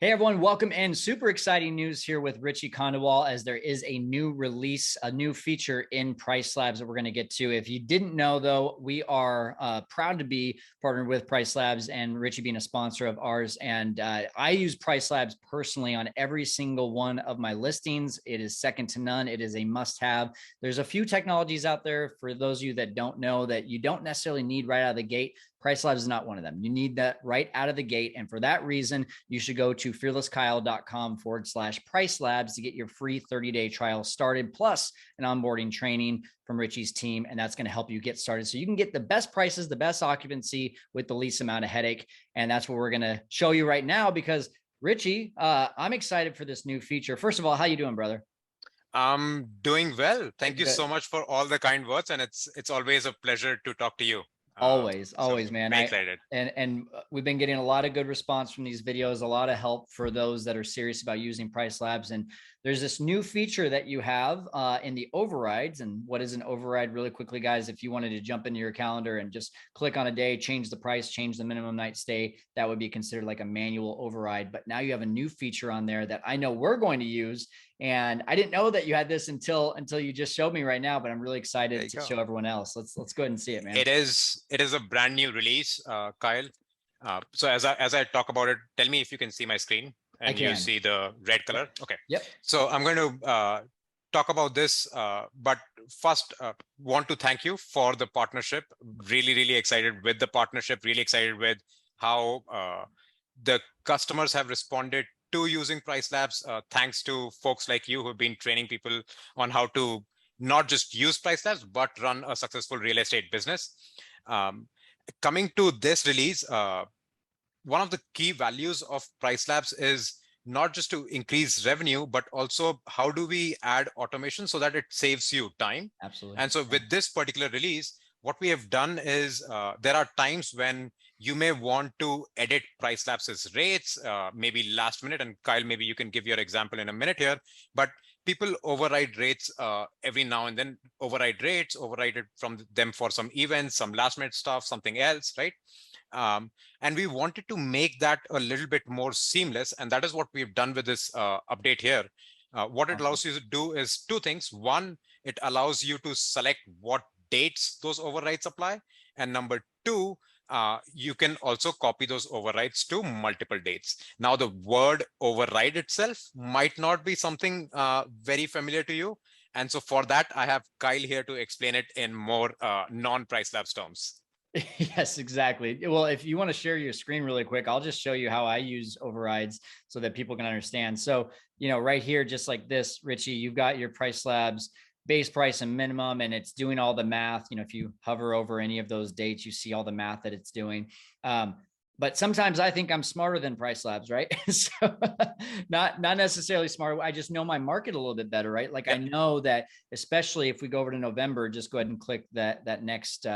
Hey everyone, welcome in. Super exciting news here with Richie Khandelwal as there is a new release, a new feature in Price Labs that we're going to get to. If you didn't know though, we are proud to be partnered with Price Labs and Richie being a sponsor of ours. And I use Price Labs personally on every single one of my listings. It is second to none. It is a must have. There's a few technologies out there for those of you that don't know that you don't necessarily need right out of the gate. Price Labs is not one of them. You need that right out of the gate. And for that reason, you should go to fearlesskyle.com/Price Labs to get your free 30-day trial started, plus an onboarding training from Richie's team. And that's going to help you get started. So you can get the best prices, the best occupancy with the least amount of headache. And that's what we're going to show you right now because Richie, I'm excited for this new feature. First of all, how you doing, brother? I'm doing well. Thank you so much for all the kind words. And it's always a pleasure to talk to you. Always, So man. very excited. And we've been getting a lot of good response from these videos, a lot of help for those that are serious about using Price Labs. And there's this new feature that you have in the overrides. And what is an override? Really quickly, guys, if you wanted to jump into your calendar and just click on a day, change the price, change the minimum night stay, that would be considered like a manual override. But now you have a new feature on there that I know we're going to use. And I didn't know that you had this until you just showed me right now, but I'm really excited to show everyone else. Let's go ahead and see it, man. It is a brand new release, Kyle. So as I talk about it, tell me if you can see my screen and you see the red color. Okay. Yep. So I'm going to talk about this, but first want to thank you for the partnership. Really excited with the partnership, really excited with how the customers have responded to using Price Labs, thanks to folks like you who've been training people on how to not just use Price Labs, but run a successful real estate business. Coming to this release, one of the key values of Price Labs is not just to increase revenue, but also how do we add automation so that it saves you time. Absolutely. And so with this particular release, what we have done is there are times when you may want to edit Price Labs' rates, maybe last minute. And Kyle, maybe you can give your example in a minute here, but people override rates every now and then, override it from them for some events, some last minute stuff, something else, right? And we wanted to make that a little bit more seamless. And that is what we've done with this update here. What it allows you to do is two things. One, it allows you to select what dates those overrides apply. And number two, you can also copy those overrides to multiple dates. Now, the word override itself might not be something very familiar to you. And so for that, I have Kyle here to explain it in more non-Price Labs terms. Yes, exactly. Well, if you want to share your screen really quick, I'll just show you how I use overrides so that people can understand. So, right here, just like this, Richie, you've got your Price Labs base price and minimum, and it's doing all the math. If you hover over any of those dates, you see all the math that it's doing. But sometimes I think I'm smarter than Price Labs, right? So not necessarily smart. I just know my market a little bit better, right? Like I know that, especially if we go over to November, just go ahead and click that next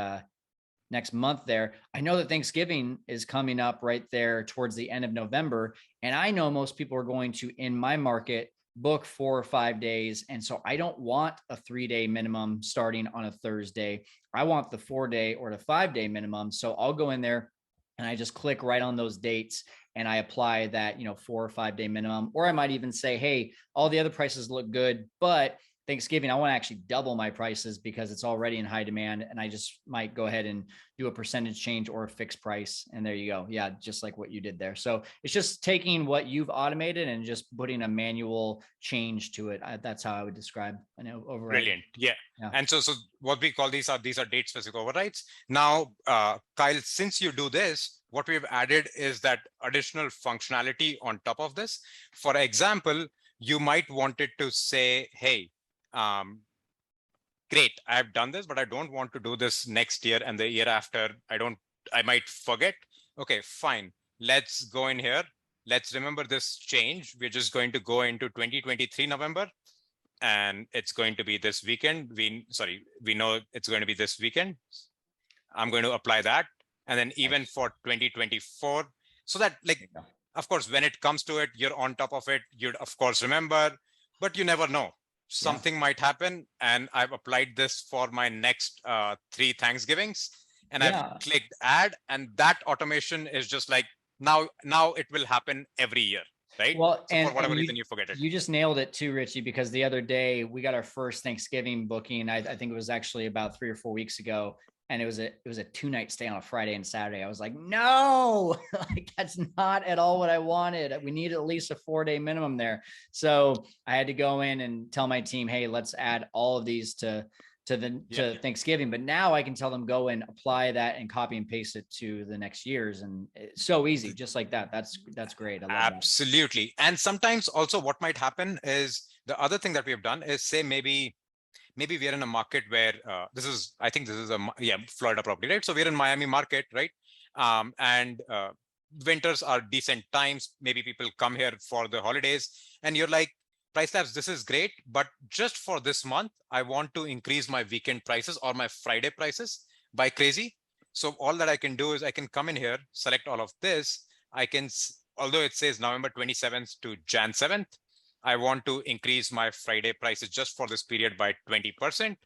month there. I know that Thanksgiving is coming up right there towards the end of November. And I know most people are going to, in my market, book 4 or 5 days. And so I don't want a 3-day minimum starting on a Thursday. I want the 4-day or the 5-day minimum. So I'll go in there and I just click right on those dates and I apply that, 4 or 5-day minimum. Or I might even say, hey, all the other prices look good, but Thanksgiving, I want to actually double my prices because it's already in high demand. And I just might go ahead and do a percentage change or a fixed price. And there you go. Yeah, just like what you did there. So it's just taking what you've automated and just putting a manual change to it. That's how I would describe an override. Brilliant. Yeah. And so what we call these are date specific overrides. Now, Kyle, since you do this, what we've added is that additional functionality on top of this. For example, you might want it to say, hey, great, I've done this, but I don't want to do this next year and the year after. I might forget. Okay, fine. Let's go in here. Let's remember this change. We're just going to go into 2023 November, and it's going to be this weekend. We know it's going to be this weekend. I'm going to apply that. And then even for 2024, so that of course, when it comes to it, you're on top of it. You'd of course remember, but you never know. Something might happen, and I've applied this for my next 3 Thanksgivings, and I've clicked add, and that automation is just like now it will happen every year. right? Well, So for whatever and reason, you forget it. you just nailed it too, Richie, because the other day we got our first Thanksgiving booking. I think it was actually about 3 or 4 weeks ago. And it was a 2-night stay on a Friday and Saturday. I was like, no, like that's not at all what I wanted. We need at least a 4-day minimum there. So I had to go in and tell my team, hey, let's add all of these to Thanksgiving. But now I can tell them go and apply that and copy and paste it to the next years. And it's so easy, just like that. That's great. I love Absolutely. And sometimes also what might happen is the other thing that we have done is say maybe we are in a market where I think this is Florida property, right? So we're in Miami market, right? And winters are decent times. Maybe people come here for the holidays and you're like, Price Labs, this is great, but just for this month, I want to increase my weekend prices or my Friday prices by crazy. So all that I can do is I can come in here, select all of this. I can, although it says November 27th to Jan 7th, I want to increase my Friday prices just for this period by 20%.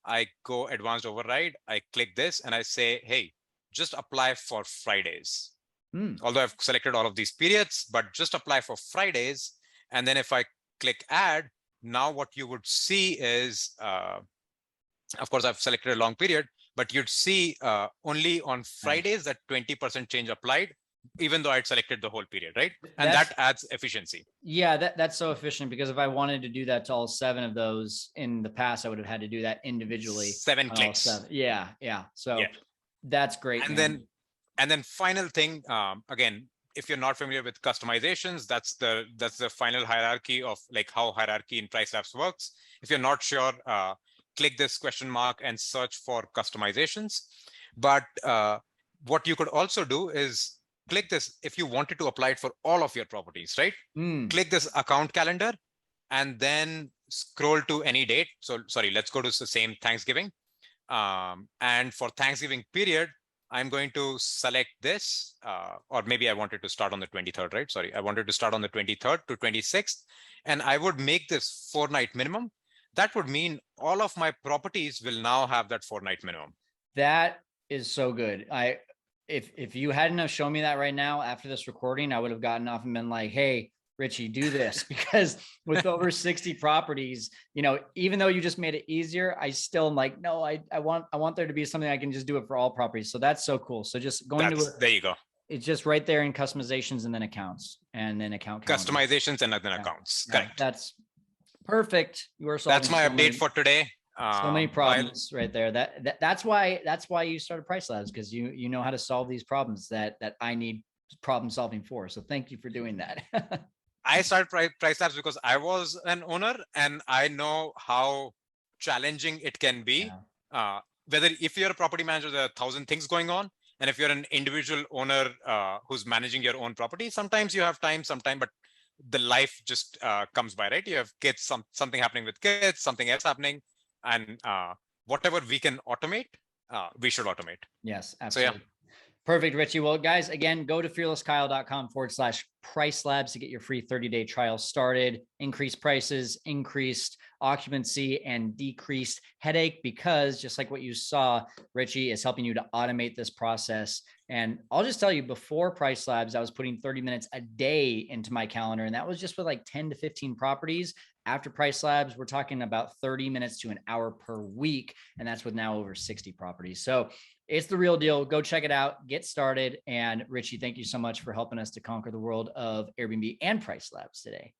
I go advanced override. I click this and I say, hey, just apply for Fridays. Although I've selected all of these periods, but just apply for Fridays. And then if I click add, now what you would see is, of course, I've selected a long period, but you'd see only on Fridays that 20% change applied, even though I'd selected the whole period, right? And that adds efficiency. Yeah, that's so efficient, because if I wanted to do that to all 7 of those in the past, I would have had to do that individually. 7 clicks. Yeah. So that's great. And then final thing, again, if you're not familiar with customizations, that's the final hierarchy of like how hierarchy in Price Labs works. If you're not sure, click this question mark and search for customizations. But what you could also do is click this if you wanted to apply it for all of your properties, right? Click this account calendar and then scroll to any date. So sorry, let's go to the same Thanksgiving. And for Thanksgiving period, I'm going to select this, or maybe I wanted to start on the 23rd, right? Sorry, I wanted to start on the 23rd to 26th, and I would make this 4-night minimum. That would mean all of my properties will now have that 4-night minimum. That is so good. If you hadn't have shown me that right now after this recording, I would have gotten off and been like, hey, Richie, do this, because with over 60 properties, even though you just made it easier, I still am like, no, I want there to be something I can just do it for all properties. So that's so cool. So just going there you go. It's just right there in customizations and then accounts and then account calendar. Customizations and then accounts. Correct. That's perfect. You are solving that's my update for today. So many problems right there. That's why you started Price Labs, because you know how to solve these problems that I need problem solving for. So thank you for doing that. I started Price Labs because I was an owner and I know how challenging it can be. Whether if you're a property manager, there are 1,000 things going on. And if you're an individual owner who's managing your own property, sometimes you have time, but the life just comes by, right? You have kids, something happening with kids, something else happening. And whatever we can automate, we should automate. Yes, absolutely. So, yeah. Perfect, Richie. Well, guys, again, go to fearlesskyle.com/Price Labs to get your free 30-day trial started. Increased prices, increased occupancy, and decreased headache, because just like what you saw, Richie is helping you to automate this process. And I'll just tell you, before Price Labs, I was putting 30 minutes a day into my calendar, and that was just with like 10 to 15 properties. After Price Labs, we're talking about 30 minutes to an hour per week, and that's with now over 60 properties. So it's the real deal. Go check it out, get started. And Richie, thank you so much for helping us to conquer the world of Airbnb and Price Labs today.